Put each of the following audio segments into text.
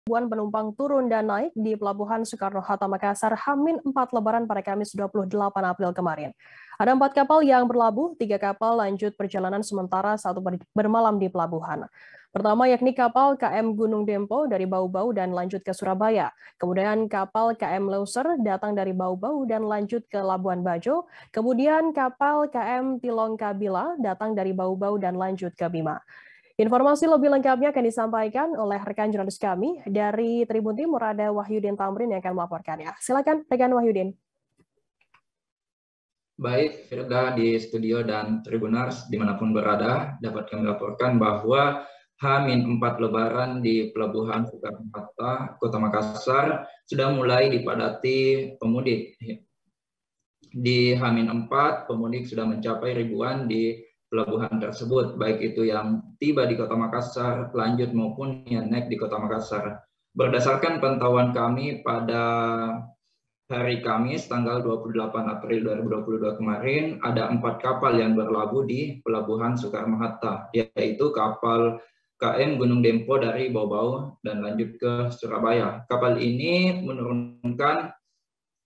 Ribuan penumpang turun dan naik di Pelabuhan Soekarno-Hatta Makassar H-4 Lebaran pada Kamis 28 April kemarin. Ada 4 kapal yang berlabuh, 3 kapal lanjut perjalanan sementara, 1 bermalam di pelabuhan. Pertama yakni kapal KM Gunung Dempo dari Bau-Bau dan lanjut ke Surabaya. Kemudian kapal KM Leuser datang dari Bau-Bau dan lanjut ke Labuan Bajo. Kemudian kapal KM Tilong Kabila datang dari Bau-Bau dan lanjut ke Bima. Informasi lebih lengkapnya akan disampaikan oleh rekan jurnalis kami dari Tribun Timur, ada Wahyudin Tamrin yang akan melaporkannya. Silakan rekan Wahyudin. Baik, Firda di studio dan Tribunars dimanapun berada, dapat kami laporkan bahwa H-4 Lebaran di Pelabuhan Soekarno-Hatta, Kota Makassar sudah mulai dipadati pemudik. Di H-4, pemudik sudah mencapai ribuan di pelabuhan tersebut, baik itu yang tiba di Kota Makassar, lanjut maupun yang naik di Kota Makassar. Berdasarkan pantauan kami pada hari Kamis tanggal 28 April 2022 kemarin, ada 4 kapal yang berlabuh di Pelabuhan Soekarno-Hatta, yaitu kapal KM Gunung Dempo dari Bau-Bau dan lanjut ke Surabaya. Kapal ini menurunkan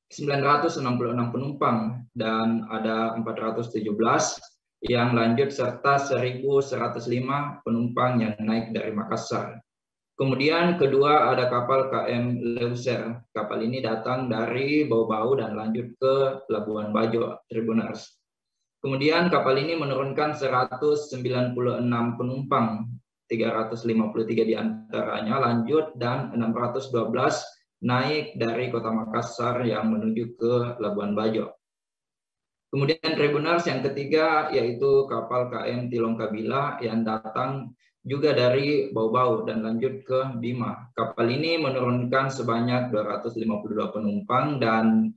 966 penumpang dan ada 417 yang lanjut serta 1.105 penumpang yang naik dari Makassar. Kemudian kedua ada kapal KM Leuser. Kapal ini datang dari Bau-Bau dan lanjut ke Labuan Bajo, Tribuners. Kemudian kapal ini menurunkan 196 penumpang, 353 diantaranya lanjut dan 612 naik dari Kota Makassar yang menuju ke Labuan Bajo. Kemudian Tribuners yang ketiga yaitu kapal KM Tilong Kabila yang datang juga dari Bau-Bau dan lanjut ke Bima. Kapal ini menurunkan sebanyak 252 penumpang dan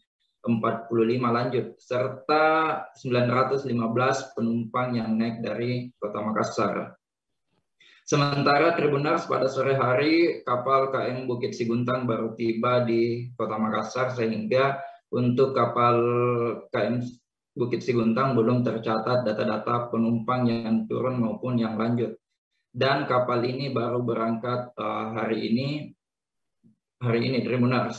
45 lanjut, serta 915 penumpang yang naik dari Kota Makassar. Sementara Tribuners pada sore hari kapal KM Bukit Siguntang baru tiba di Kota Makassar, sehingga untuk kapal KM Bukit Siguntang belum tercatat data-data penumpang yang turun maupun yang lanjut. Dan kapal ini baru berangkat hari ini Tribuners.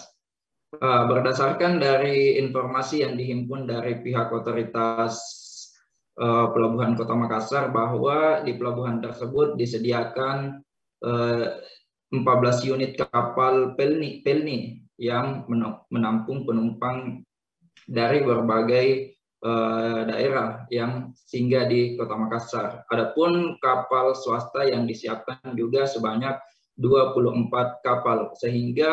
Berdasarkan dari informasi yang dihimpun dari pihak otoritas Pelabuhan Kota Makassar, bahwa di pelabuhan tersebut disediakan 14 unit kapal pelni yang menampung penumpang dari berbagai daerah yang singgah di Kota Makassar. Adapun kapal swasta yang disiapkan juga sebanyak 24 kapal, sehingga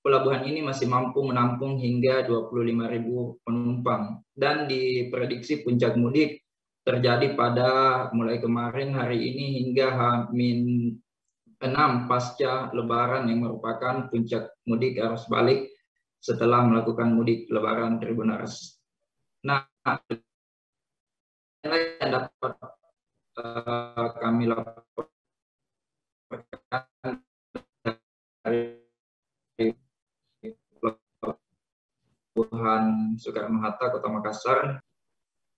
pelabuhan ini masih mampu menampung hingga 25.000 penumpang. Dan diprediksi puncak mudik terjadi pada mulai kemarin hari ini hingga H-6 pasca Lebaran, yang merupakan puncak mudik arus balik setelah melakukan mudik Lebaran, Tribuners. Nah, yang dapat kami laporkan dari Pelabuhan Soekarno-Hatta, Kota Makassar.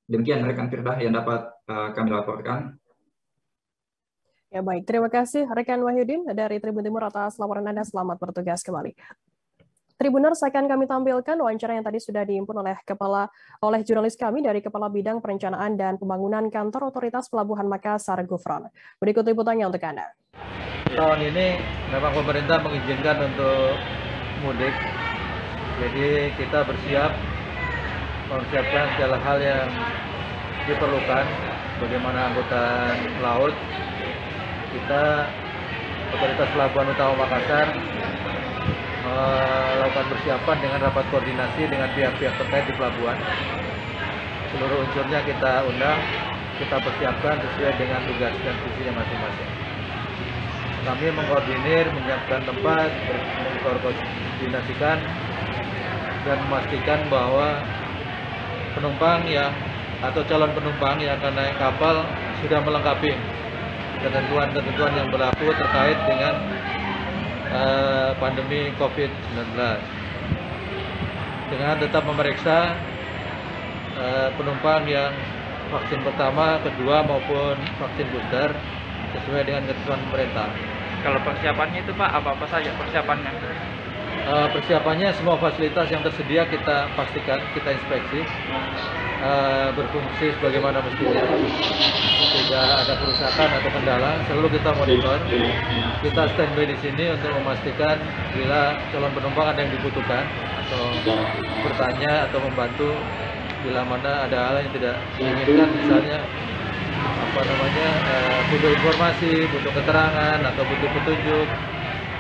Demikian rekan Firda yang dapat kami laporkan. Ya baik, terima kasih rekan Wahyudin dari Tribun Timur atas laporan Anda. Selamat bertugas kembali. Tribuners, akan kami tampilkan wawancara yang tadi sudah dihimpun oleh jurnalis kami dari Kepala Bidang Perencanaan dan Pembangunan Kantor Otoritas Pelabuhan Makassar, Gufron. Berikut liputannya untuk Anda. Tahun ini memang pemerintah mengizinkan untuk mudik, jadi kita bersiap mempersiapkan segala hal yang diperlukan. Bagaimana angkutan laut, kita Otoritas Pelabuhan Utama Makassar melakukan persiapan dengan rapat koordinasi dengan pihak-pihak terkait di pelabuhan. Seluruh unsurnya kita undang, kita persiapkan sesuai dengan tugas dan fungsinya masing-masing. Kami mengkoordinir, menyiapkan tempat, mengkoordinasikan dan memastikan bahwa penumpang atau calon penumpang yang akan naik kapal sudah melengkapi ketentuan-ketentuan yang berlaku terkait dengan pandemi COVID-19, dengan tetap memeriksa penumpang yang vaksin pertama, kedua maupun vaksin booster sesuai dengan ketentuan pemerintah. Kalau persiapannya itu Pak, apa-apa saja persiapannya? Persiapannya semua fasilitas yang tersedia kita pastikan, kita inspeksi, berfungsi sebagaimana mestinya, tidak ada kerusakan atau kendala, selalu kita monitor. Kita standby di sini untuk memastikan bila calon penumpang ada yang dibutuhkan atau bertanya atau membantu bila mana ada hal yang tidak diinginkan, misalnya butuh informasi, butuh keterangan atau butuh petunjuk,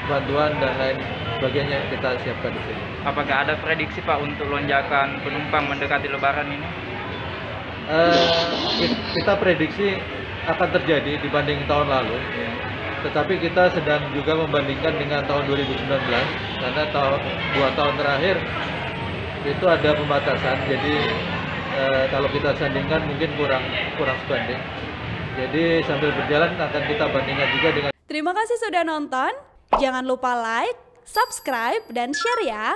bantuan dan lain sebagainya, kita siapkan di sini. Apakah ada prediksi Pak untuk lonjakan penumpang mendekati Lebaran ini? Kita prediksi akan terjadi dibanding tahun lalu, tetapi kita sedang juga membandingkan dengan tahun 2019 karena 2 tahun terakhir itu ada pembatasan, jadi kalau kita sandingkan mungkin kurang sebanding. Jadi sambil berjalan akan kita bandingkan juga dengan. Terima kasih sudah nonton. Jangan lupa like, subscribe, dan share ya.